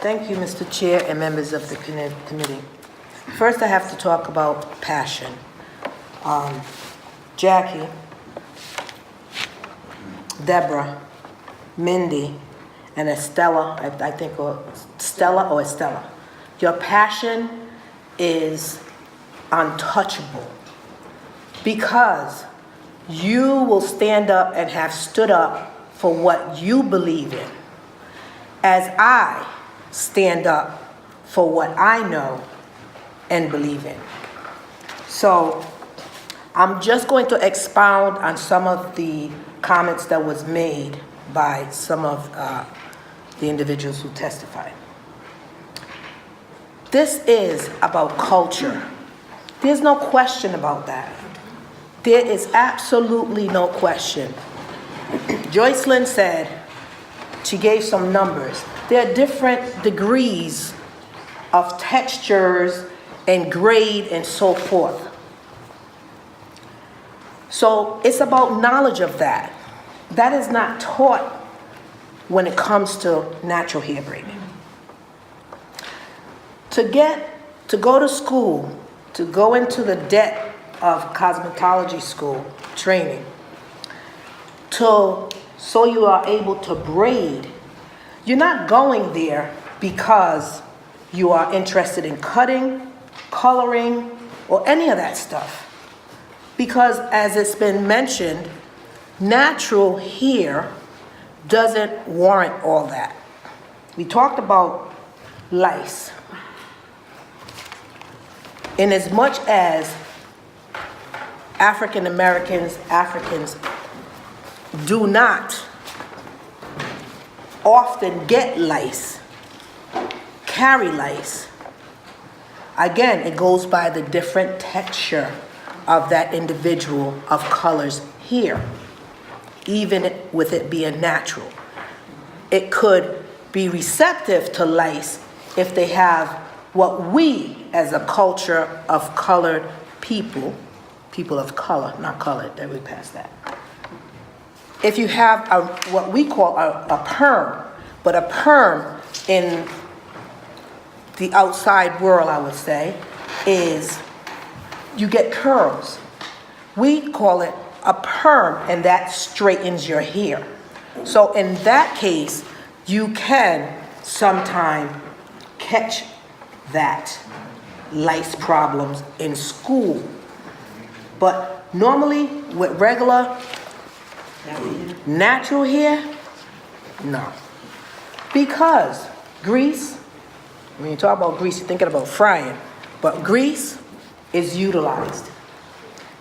Thank you, Mr. Chair and members of the committee. First, I have to talk about passion. Jackie, Debra, Mindy, and Estella, I think, or Estella. Your passion is untouchable because you will stand up and have stood up for what you believe in, as I stand up for what I know and believe in. So I'm just going to expound on some of the comments that was made by some of the individuals who testified. This is about culture. There's no question about that. There is absolutely no question. Joycelyn said, she gave some numbers. There are different degrees of textures and grade and so forth. So it's about knowledge of that. That is not taught when it comes to natural hair braiding. To go to school, to go into the debt of cosmetology school training, so you are able to braid, you're not going there because you are interested in cutting, coloring, or any of that stuff. Because as it's been mentioned, natural hair doesn't warrant all that. We talked about lice. In as much as Africans do not often get lice, carry lice, again, it goes by the different texture of that individual of colors here, even with it being natural. It could be receptive to lice if they have what we as a culture of colored people of color, not colored, that we passed that. If you have what we call a perm, but a perm in the outside world, I would say, is you get curls. We call it a perm, and that straightens your hair. So in that case, you can sometime catch that lice problems in school. But normally with regular natural hair, no. Because grease, when you talk about grease, you're thinking about frying, but grease is utilized.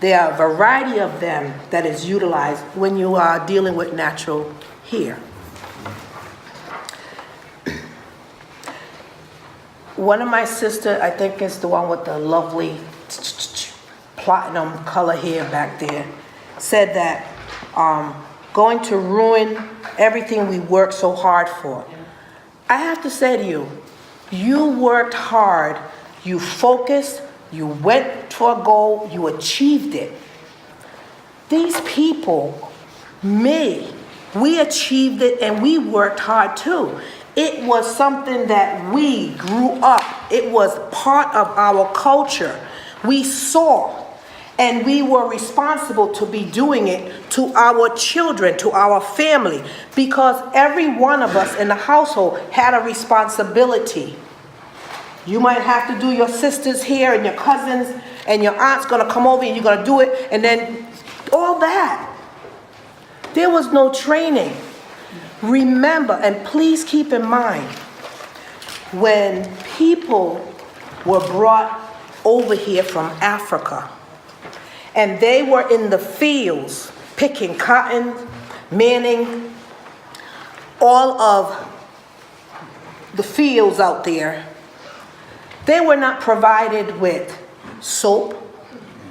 There are a variety of them that is utilized when you are dealing with natural hair. One of my sisters, I think it's the one with the lovely platinum color hair back there, said that going to ruin everything we worked so hard for. I have to say to you, you worked hard, you focused, you went for a goal, you achieved it. These people, we achieved it and we worked hard too. It was something that we grew up. It was part of our culture. We saw, and we were responsible to be doing it to our children, to our family, because every one of us in the household had a responsibility. You might have to do your sister's hair and your cousins, and your aunt's gonna come over and you're gonna do it, and then all that. There was no training. Remember, and please keep in mind, when people were brought over here from Africa, and they were in the fields picking cotton, manning all of the fields out there, they were not provided with soap,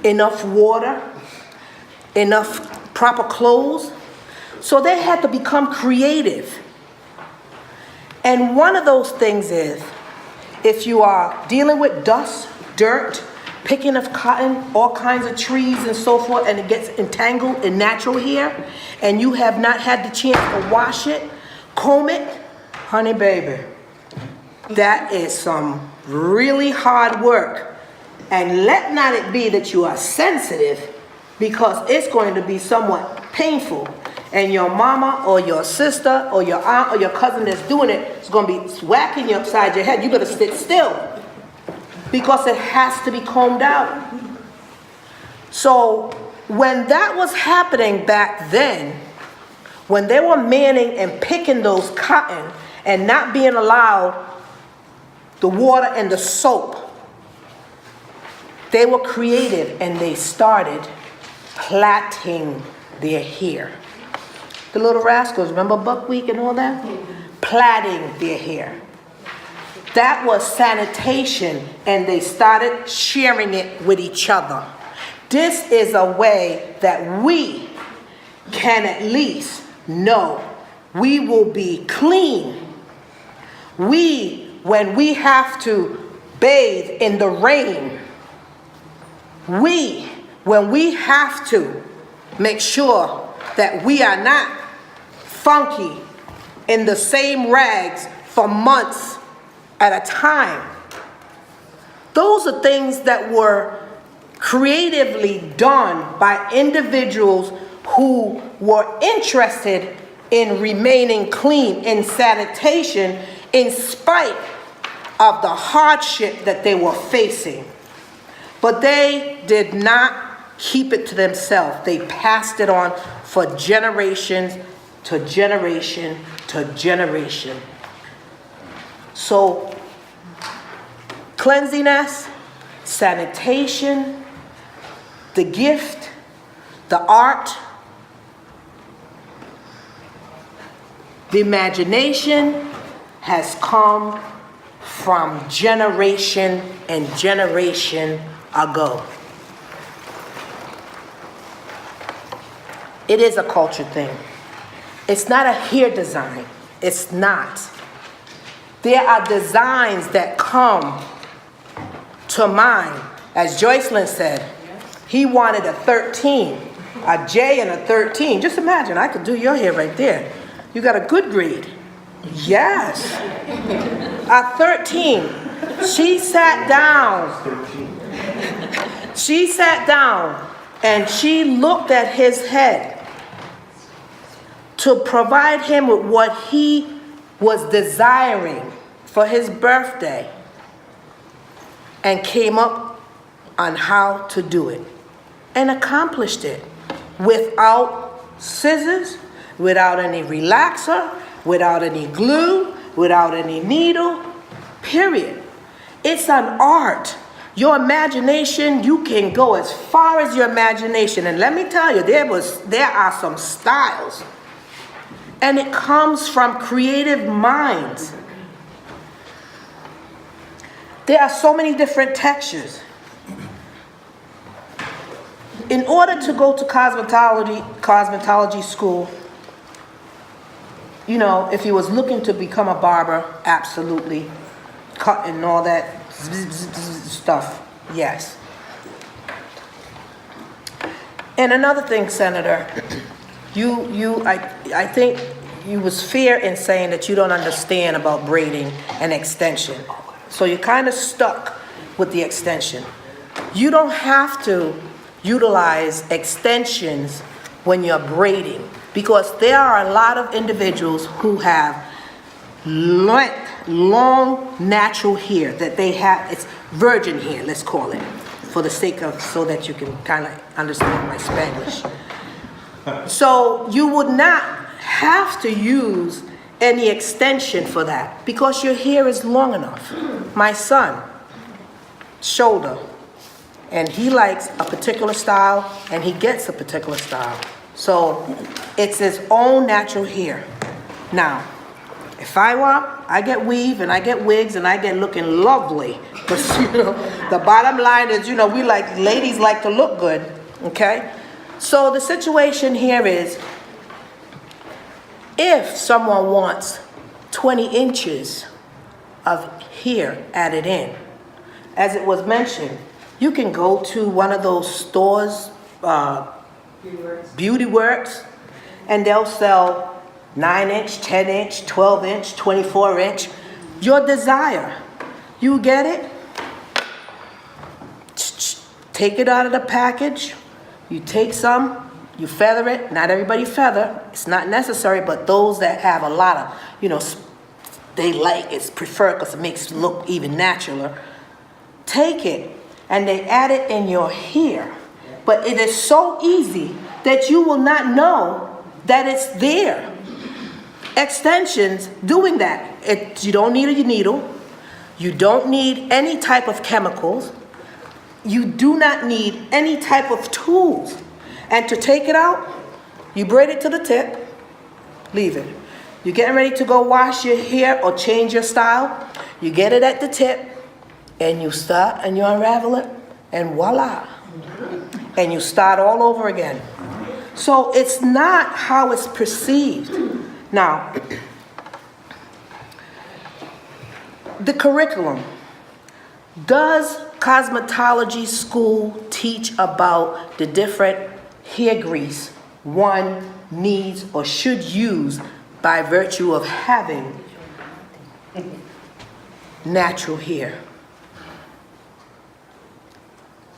enough water, enough proper clothes. So they had to become creative. And one of those things is, if you are dealing with dust, dirt, picking of cotton, all kinds of trees and so forth, and it gets entangled in natural hair, and you have not had the chance to wash it, comb it, honey baby, That is some really hard work. And let not it be that you are sensitive, because it's going to be somewhat painful. And your mama or your sister or your aunt or your cousin that's doing it is going to be whacking you upside your head. You better sit still, because it has to be combed out. So when that was happening back then, when they were manning and picking those cotton and not being allowed the water and the soap, they were creative and they started plaiting their hair. The little rascals, remember buckwheat and all that? Plaiting their hair. That was sanitation, and they started sharing it with each other. This is a way that we can at least know we will be clean. When we have to bathe in the rain, when we have to make sure that we are not funky in the same rags for months at a time. Those are things that were creatively done by individuals who were interested in remaining clean, in sanitation, in spite of the hardship that they were facing. But they did not keep it to themselves. They passed it on for generations to generation to generation. So, cleanliness, sanitation, the gift, the art, the imagination has come from generation and generation ago. It is a culture thing. It's not a hair design. It's not. There are designs that come to mind. As Joycelyn said, he wanted a 13, a J and a 13. Just imagine, I could do your hair right there. You got a good grade. Yes. A 13. She sat down. She sat down and she looked at his head to provide him with what he was desiring for his birthday, and came up on how to do it and accomplished it without scissors, without any relaxer, without any glue, without any needle, period. It's an art. Your imagination, you can go as far as your imagination. And let me tell you, there are some styles. And it comes from creative minds. There are so many different textures. In order to go to cosmetology school, you know, if he was looking to become a barber, absolutely. Cut and all that stuff, yes. And another thing, Senator, I think you was fair in saying that you don't understand about braiding and extension. So you're kind of stuck with the extension. You don't have to utilize extensions when you're braiding, because there are a lot of individuals who have long natural hair that they have. It's virgin hair, let's call it, for the sake of, so that you can kind of understand my Spanish. So you would not have to use any extension for that, because your hair is long enough. My son, shoulder, and he likes a particular style, and he gets a particular style. So it's his own natural hair. Now, if I get weave and I get wigs and I get looking lovely, because the bottom line is, ladies like to look good, okay? So the situation here is, if someone wants 20 inches of hair added in, as it was mentioned, you can go to one of those stores, Beauty Works, and they'll sell 9-inch, 10-inch, 12-inch, 24-inch. your desire. You get it? Take it out of the package. You take some, you feather it. Not everybody feather. It's not necessary, but those that have a lot of, they like it's preferred because it makes it look even naturally. Take it and they add it in your hair. But it is so easy that you will not know that it's there. Extensions doing that. You don't need a needle. You don't need any type of chemicals. You do not need any type of tools. And to take it out, you braid it to the tip, leave it. You're getting ready to go wash your hair or change your style. You get it at the tip, and you start and you unravel it, and voila. And you start all over again. So it's not how it's perceived. Now, the curriculum. Does cosmetology school teach about the different hair grease one needs or should use by virtue of having natural hair?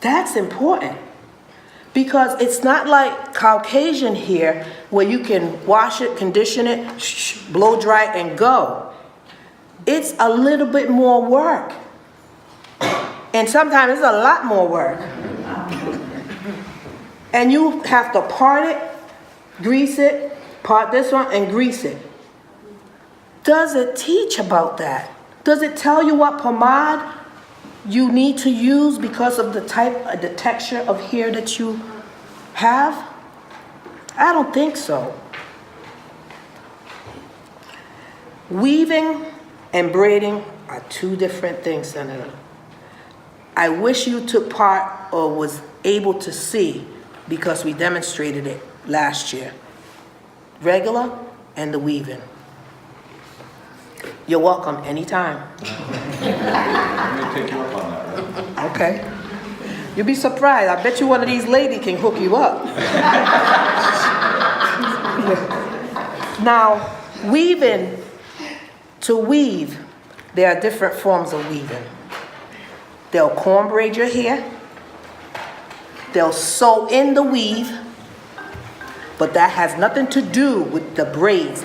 That's important. Because it's not like Caucasian hair where you can wash it, condition it, blow dry and go. It's a little bit more work. And sometimes it's a lot more work. And you have to part it, grease it, part this one and grease it. Does it teach about that? Does it tell you what pomade you need to use because of the texture of hair that you have? I don't think so. Weaving and braiding are two different things, Senator. I wish you took part or was able to see because we demonstrated it last year. Regular and the weaving. You're welcome anytime. I'm going to take you up on that, right? Okay. You'll be surprised. I bet you one of these ladies can hook you up. Now, weaving, to weave, there are different forms of weaving. They'll comb braid your hair. They'll sew in the weave. But that has nothing to do with the braids,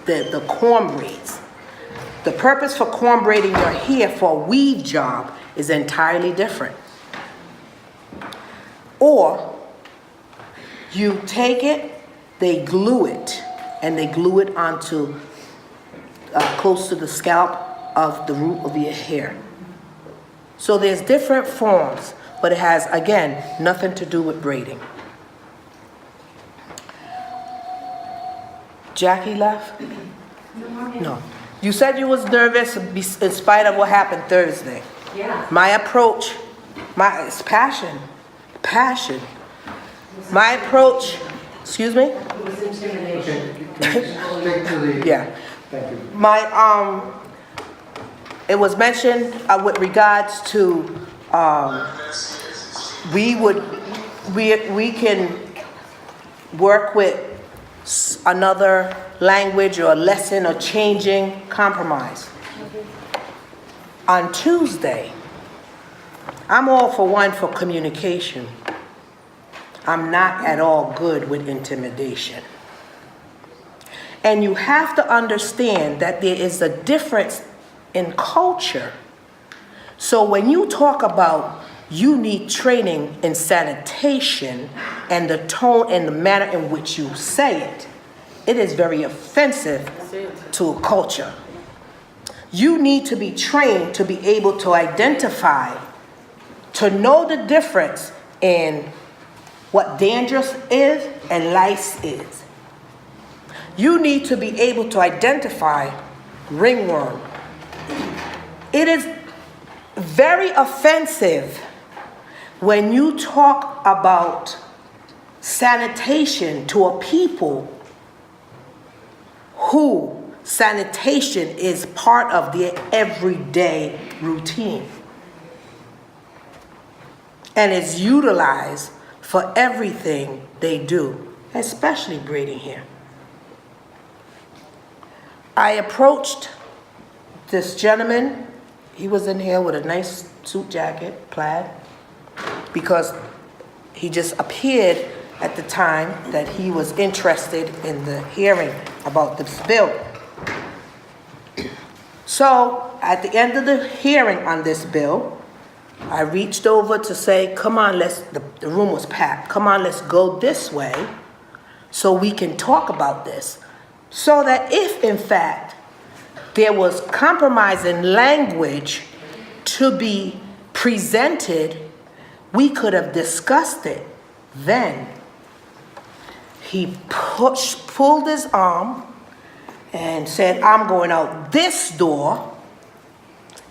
the comb braids. The purpose for comb braiding your hair for a weave job is entirely different. Or you take it, they glue it, and they glue it onto close to the scalp of the root of your hair. So there's different forms, but it has, again, nothing to do with braiding. Jackie left? No. You said you was nervous in spite of what happened Thursday. Yeah. My approach, it's passion. Passion. My approach, excuse me? It was intimidation. Stick to the. Yeah. Thank you. My, it was mentioned with regards to, we can work with another language or lesson or changing compromise. On Tuesday, I'm all for one for communication. I'm not at all good with intimidation. And you have to understand that there is a difference in culture. So when you talk about you need training in sanitation and the tone and the manner in which you say it, it is very offensive to a culture. You need to be trained to be able to identify, to know the difference in what dangerous is and lice is. You need to be able to identify ringworm. It is very offensive when you talk about sanitation to a people who sanitation is part of their everyday routine and is utilized for everything they do, especially braiding hair. I approached This gentleman, he was in here with a nice suit jacket, plaid, because he just appeared at the time that he was interested in the hearing about this bill. So, at the end of the hearing on this bill, I reached over to say, come on, the room was packed, come on, let's go this way so we can talk about this. So that if, in fact, there was compromising language to be presented, we could have discussed it then. He pulled his arm and said, I'm going out this door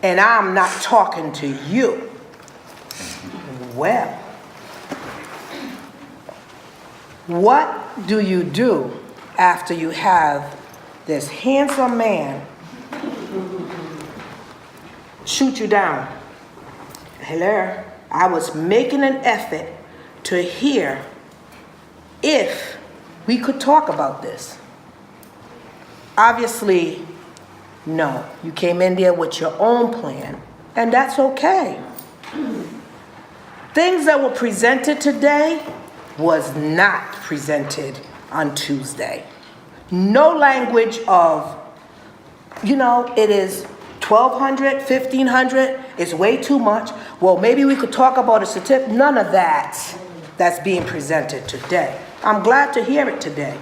and I'm not talking to you. Well, what do you do after you have this handsome man shoot you down? Hello, I was making an effort to hear if we could talk about this. Obviously, no. You came in there with your own plan, and that's okay. Things that were presented today was not presented on Tuesday. No language of, it is 1,200, 1,500, it's way too much. Well, maybe we could talk about a certificate. None of that's being presented today. I'm glad to hear it today.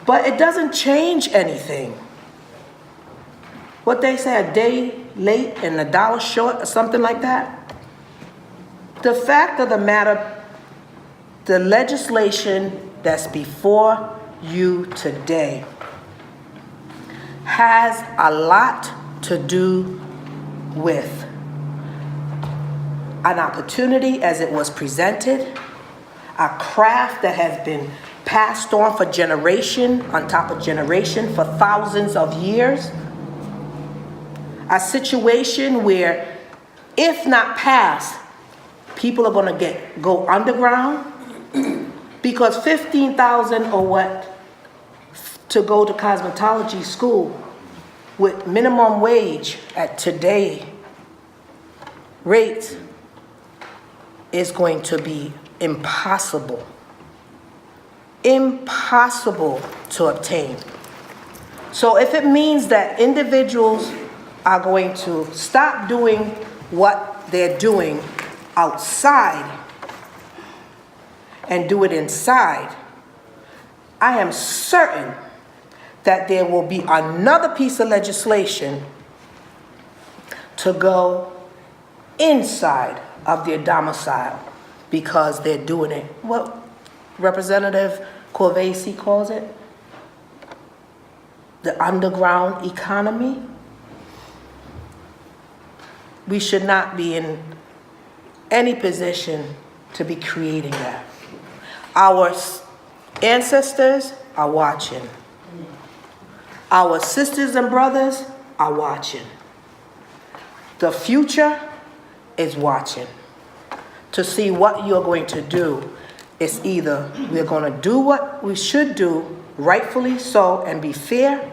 But it doesn't change anything. What they say, a day late and a dollar short or something like that. The fact of the matter, the legislation that's before you today has a lot to do with an opportunity as it was presented, a craft that has been passed on for generation on top of generation for thousands of years. A situation where, if not passed, people are going to go underground because $15,000 or what to go to cosmetology school with minimum wage at today rates is going to be impossible to obtain. So if it means that individuals are going to stop doing what they're doing outside and do it inside, I am certain that there will be another piece of legislation to go inside of their domicile because they're doing it. What Representative Corvasi calls it? The underground economy. We should not be in any position to be creating that. Our ancestors are watching. Our sisters and brothers are watching. The future is watching to see what you're going to do. It's either we're going to do what we should do, rightfully so, and be fair,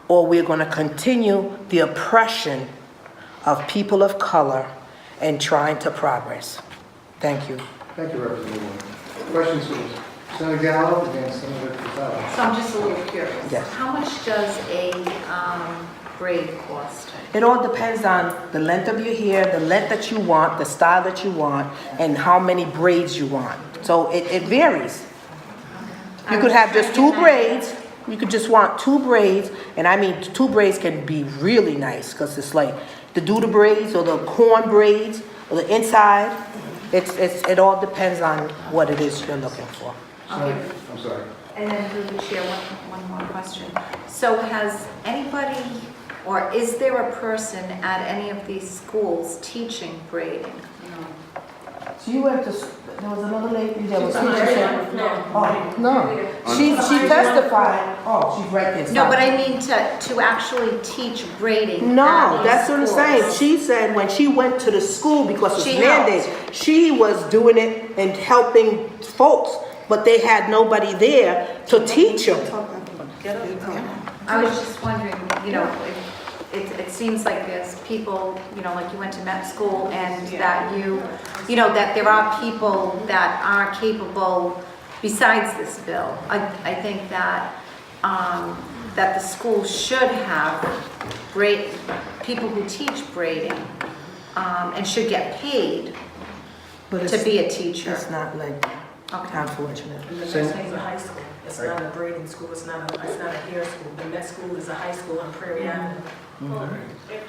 or we're going to continue the oppression of people of color and trying to progress. Thank you. Thank you, Representative. Questions, please. Senator Gallo against Senator Casado. So I'm just a little curious. Yes. How much does a braid cost? It all depends on the length of your hair, the length that you want, the style that you want, and how many braids you want. So it varies. You could have just two braids. You could just want two braids. And I mean, two braids can be really nice because it's like the doodle braids or the corn braids or the inside. It all depends on what it is you're looking for. Okay. I'm sorry. And then through the chair, one more question. So has anybody, or is there a person at any of these schools teaching braiding? So you went to, there was another lady that was teaching. No. Oh, no. She testified. Oh, she's right there. No, but I mean to actually teach braiding. No, at these that's what I'm saying. schools. She said when she went to the school because She it's mandated, she was doing it and helping folks, but they had nobody there to teach them. I was just wondering, you know, it seems like there's people, you know, like you went to med school and that you know, that there are people that are capable besides this bill. I think that, that the school should have people who teach braiding, and should get paid But to be a teacher. It's not like, Okay. unfortunately. The med school is a high school. It's not a braiding school. It's not a hair school. The med school is a high school on Prairie Avenue. Well, if